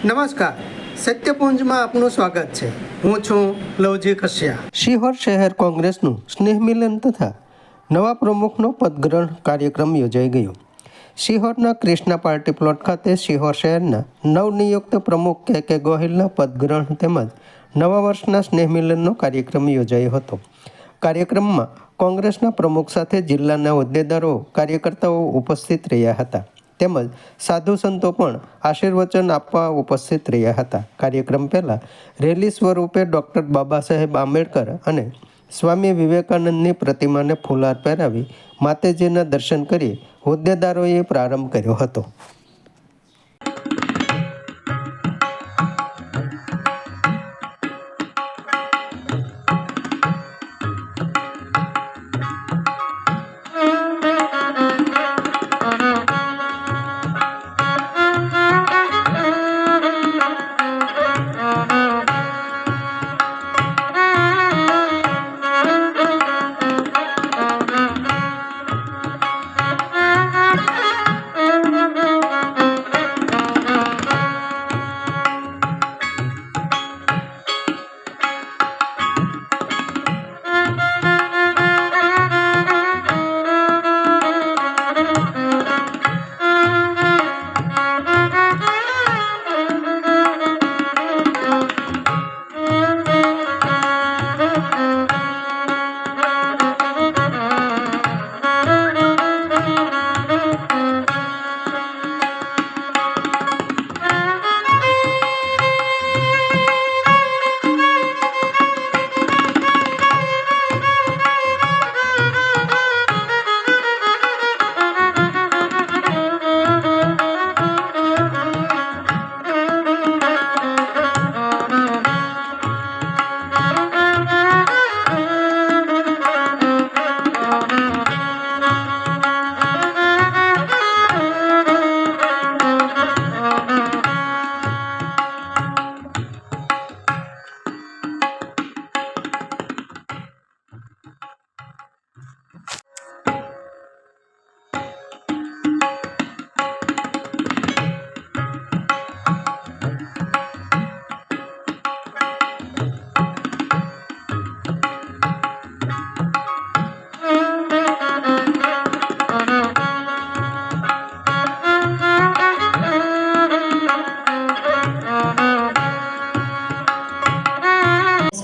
નમસ્કાર, સત્યપુંજમાં આપનું સ્વાગત છે. હું છું લવજી કશ્યા. શિહોર શહેર કોંગ્રેસનું સ્નેહ મિલન તથા નવા પ્રમુખનો પદગ્રહણ કાર્યક્રમ યોજાઈ ગયો. શિહોરના ક્રિષ્ના પાર્ટી પ્લોટ ખાતે શિહોર શહેરના નવનિયુક્ત પ્રમુખ કે ગોહિલના પદગ્રહણ તેમજ નવા વર્ષના સ્નેહ મિલનનો કાર્યક્રમ યોજાયો હતો. કાર્યક્રમમાં કોંગ્રેસના પ્રમુખ સાથે જિલ્લાના હોદ્દેદારો, કાર્યકર્તાઓ ઉપસ્થિત રહ્યા હતા. તેમજ સાધુ સંતો પણ આશીર્વચન આપવા ઉપસ્થિત રહ્યા હતા. કાર્યક્રમ પહેલાં રેલી સ્વરૂપે ડૉક્ટર બાબા સાહેબ આંબેડકર અને સ્વામી વિવેકાનંદની પ્રતિમાને ફુલાર પહેરાવી માતાજીના દર્શન કરી હોદ્દેદારોએ પ્રારંભ કર્યો હતો.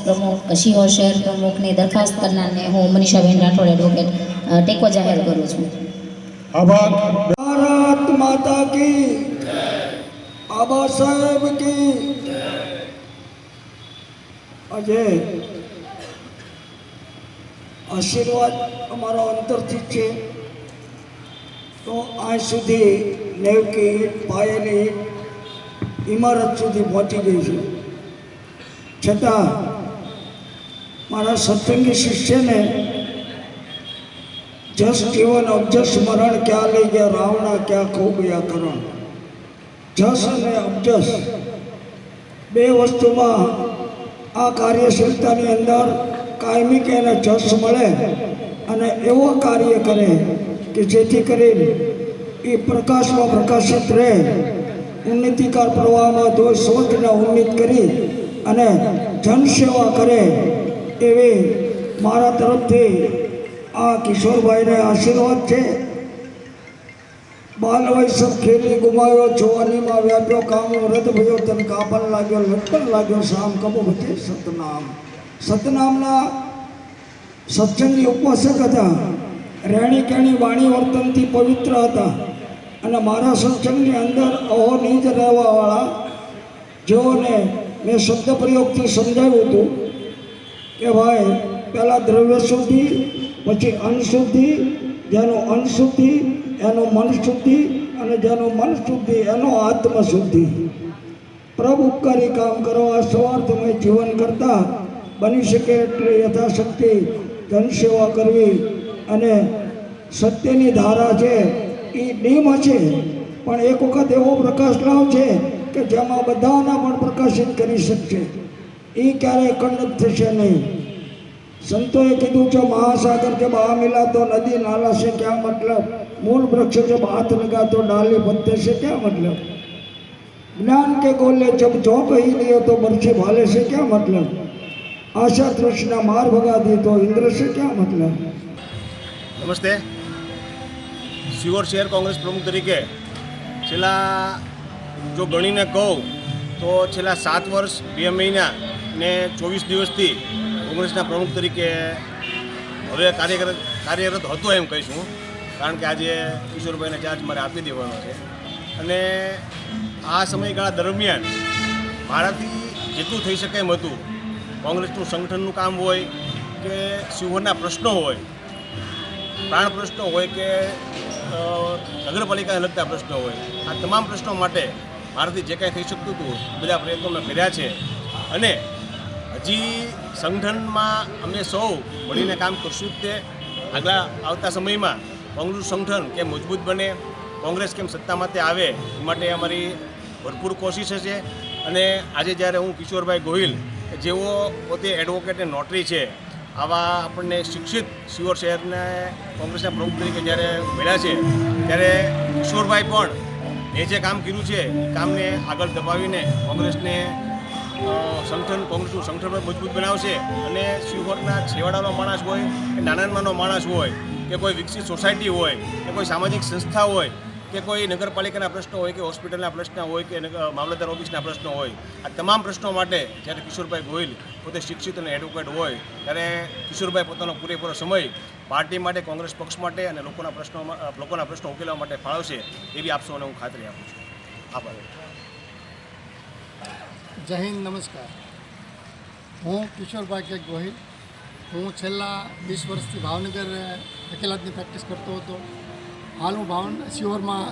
પ્રમુખ શિહોર શહેર પ્રમુખની દરખાસ્ત કરનારને હું મનીષાબેન રાઠોડ એડવોકેટ ટેકો જાહેર કરું છું. આભાર. ભારત માતા કી, બાબા સાહેબ કી. આજે આશીર્વાદ અમારો અંતરથી છે તો આજ સુધી નેવકી પાયેલી ઇમારત સુધી પહોંચી ગઈ છે. છતાં મારા સત્સંગી શિષ્યને જસ જીવન અબજસ મરણ ક્યાં લઈ ગયા રાવણા ક્યાં ખો ગયા કરણ. જસ અને અબજસ બે વસ્તુમાં આ કાર્યશીલતાની અંદર કાયમી કે એને જસ મળે અને એવો કાર્ય કરે કે જેથી કરીને એ પ્રકાશમાં પ્રકાશિત રહે, ઉન્નતિકાર પ્રવાહમાં દોષ સ્વતને ઉન્નત કરી અને જનસેવા કરે એવી મારા તરફથી આ કિશોરભાઈને આશીર્વાદ છે. બાલ વૈસવ ખેલી ગુમાવ્યો, જોવાનીમાં વ્યાપ્યો કામ રદ ભયો, તન કાપન લાગ્યો, લટકન લાગ્યો, શામ કબો બચે સતનામ. સતનામના સત્સંગી ઉપવાસક હતા. રહેણી કેણી વાણી વર્તનથી પવિત્ર હતા અને મારા સત્સંગની અંદર અહોનિજ રહેવાવાળા જેઓને મેં શબ્દ પ્રયોગથી સમજાવ્યું હતું કે ભાઈ પહેલાં દ્રવ્ય શુદ્ધિ, પછી અનશુદ્ધિ, જેનું અનશુદ્ધિ એનું મન શુદ્ધિ અને જેનું મન શુદ્ધિ એનો આત્મશુદ્ધિ. પ્રભુ ઉપકારી કામ કરવા, સ્વાર્થમય જીવન કરતા બની શકે એટલે યથાશક્તિ જનસેવા કરવી અને સત્યની ધારા છે એ ડીમ છે પણ એક વખત એવો પ્રકાશ લાવશે કે જેમાં બધાના પણ પ્રકાશિત કરી શકશે. એ ક્યારેય ખંડિત થશે નહીં. સંતોએ કીધું છે महासागर जब आ मिला तो नदी नाला से क्या मतलब, मूल वृक्ष जब हाथ लगा तो डाली पत्ते से क्या मतलब. ज्ञान के गोले जब चौंक ही लिए तो बरछे भाले से क्या मतलब, आशा तृष्णा मार भगा दी तो इंद्र से क्या मतलब। નમસ્તે. સિહોર શહેર કોંગ્રેસ પ્રમુખ તરીકે છેલ્લા જો ગણીને કહું તો છેલ્લા 7 વર્ષ 2 મહિના ને 24 દિવસથી કોંગ્રેસના પ્રમુખ તરીકે હવે કાર્યરત હતો એમ કહીશું, કારણ કે આજે કિશોરભાઈને ચાર્જ મારે આપી દેવાનો છે. અને આ સમયગાળા દરમિયાન મારાથી જેટલું થઈ શકે એમ હતું, કોંગ્રેસનું સંગઠનનું કામ હોય કે સિહોરના પ્રશ્નો હોય, પ્રાણ પ્રશ્નો હોય કે નગરપાલિકાને લગતા પ્રશ્નો હોય, આ તમામ પ્રશ્નો માટે મારાથી જે કાંઈ થઈ શકતું હતું બધા પ્રયત્નો મેં કર્યા છે. અને હજી સંગઠનમાં અમે સૌ મળીને કામ કરશું જ તે. આગલા આવતા સમયમાં કોંગ્રેસનું સંગઠન કેમ મજબૂત બને, કોંગ્રેસ કેમ સત્તામાં આવે એ માટે અમારી ભરપૂર કોશિશ છે. અને આજે જ્યારે હું કિશોરભાઈ ગોહિલ જેઓ પોતે એડવોકેટ અને નોટરી છે, આવા આપણને શિક્ષિત સિહોર શહેરને કોંગ્રેસના પ્રમુખ તરીકે જ્યારે મળ્યા છે, ત્યારે કિશોરભાઈ પણ એ જે કામ કર્યું છે એ કામને આગળ દબાવીને કોંગ્રેસનું સંગઠન પણ મજબૂત બનાવશે. અને સિહોરના છેવાડાનો માણસ હોય કે નાનાનો માણસ હોય કે કોઈ વિકસિત સોસાયટી હોય કે કોઈ સામાજિક સંસ્થા હોય કે કોઈ નગરપાલિકાના પ્રશ્નો હોય કે હોસ્પિટલના પ્રશ્નો હોય કે મામલતદાર ઓફિસના પ્રશ્નો હોય, આ તમામ પ્રશ્નો માટે જ્યારે કિશોરભાઈ ગોહિલ પોતે શિક્ષિત અને એડવોકેટ હોય ત્યારે કિશોરભાઈ પોતાનો પૂરેપૂરો સમય પાર્ટી માટે, કોંગ્રેસ પક્ષ માટે અને લોકોના પ્રશ્નો ઉકેલવા માટે ફાળવશે એવી આપ સૌને હું ખાતરી આપું છું. આભાર. જય હિન્દ, નમસ્કાર. હું કિશોરભાઈ કે ગોહિલ. હું છેલ્લા 20 વર્ષથી ભાવનગર વકીલાતની પ્રેક્ટિસ કરતો હતો. હાલ હું સિહોરમાં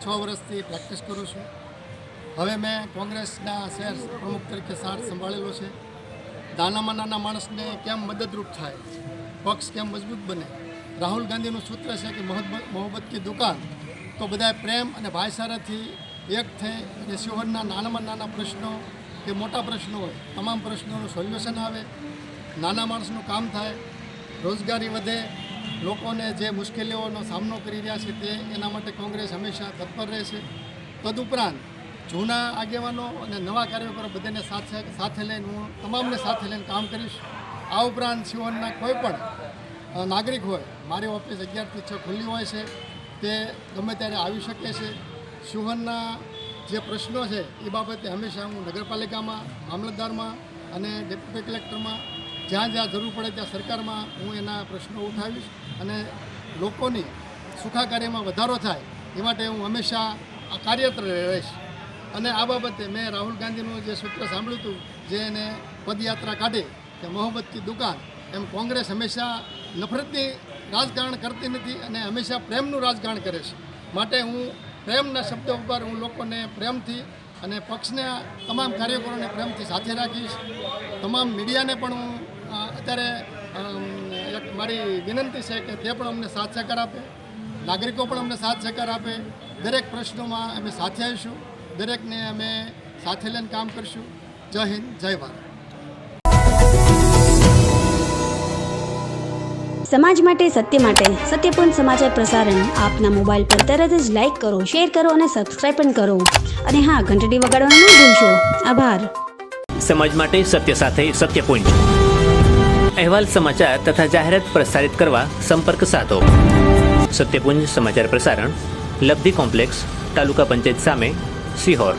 6 વર્ષથી પ્રેક્ટિસ કરું છું. હવે મેં કોંગ્રેસના શહેર પ્રમુખ તરીકે સાર સંભાળેલો છે. નાનામાં નાના માણસને કેમ મદદરૂપ થાય, પક્ષ કેમ મજબૂત બને. રાહુલ ગાંધીનું સૂત્ર છે કે મોહબ્બત કી દુકાન. તો બધાએ પ્રેમ અને ભાઈચારાથી એક થઈ અને સિહોરના નાનામાં નાના પ્રશ્નો કે મોટા પ્રશ્નો હોય, તમામ પ્રશ્નોનું સોલ્યુશન આવે, નાના માણસનું કામ થાય, રોજગારી વધે, લોકોને જે મુશ્કેલીઓનો સામનો કરી રહ્યા છે તે એના માટે કોંગ્રેસ હંમેશા તત્પર રહેશે. તદુપરાંત જૂના આગેવાનો અને નવા કાર્યકરો બધાને સાથે લઈને હું તમામને સાથે લઈને કામ કરીશ. આ ઉપરાંત સિહોરના કોઈ પણ નાગરિક હોય, મારી ઓફિસ 11 થી 6 ખુલ્લી હોય છે, તે ગમે ત્યારે આવી શકે છે. સિહોરના જે પ્રશ્નો છે એ બાબતે હંમેશા હું નગરપાલિકામાં, મામલતદારમાં અને ડેપ્યુટી કલેક્ટરમાં જ્યાં જ્યાં જરૂર પડે ત્યાં સરકારમાં હું એના પ્રશ્નો ઉઠાવીશ અને લોકોની સુખાકારીમાં વધારો થાય એ માટે હું હંમેશા કાર્યરત રહીશ. અને આ બાબતે મેં રાહુલ ગાંધીનું જે સૂત્ર સાંભળ્યું હતું, જે એને પદયાત્રા કાઢી કે મોહબ્બત કી દુકાન, એમ કોંગ્રેસ હંમેશા નફરતની રાજકારણ કરતી નથી અને હંમેશા પ્રેમનું રાજકારણ કરે છે. માટે હું પ્રેમના શબ્દો ઉપર હું લોકોને પ્રેમથી અને પક્ષના તમામ કાર્યકરોને પ્રેમથી સાથે રાખીશ. તમામ મીડિયાને પણ હું અત્યારે એક મારી વિનંતી છે કે તે પણ અમને સાથ સહકાર આપે, નાગરિકો પણ અમને સાથ સહકાર આપે. દરેક પ્રશ્નોમાં અમે સાથે આવીશું, દરેકને અમે સાથે લઈને કામ કરીશું. જય હિન્દ, જય ભારત. સમાજ માટે, સત્ય માટે, સત્યપૂર્ણ સમાચાર પ્રસારણ આપના મોબાઈલ પર તરત જ લાઈક કરો, શેર કરો અને સબસ્ક્રાઇબ પણ કરો. અને હા, ઘંટડી વગાડવાનું ન ભૂલશો. આભાર. સમાજ માટે સત્ય સાથે સત્યપુંજ. અહેવાલ, સમાચાર તથા જાહેરાત પ્રસારિત કરવા સંપર્ક સાધો. સત્યપુંજ સમાચાર પ્રસારણ, લબ્ધિ કોમ્પ્લેક્સ, તાલુકા પંચાયત સામે, સિહોર.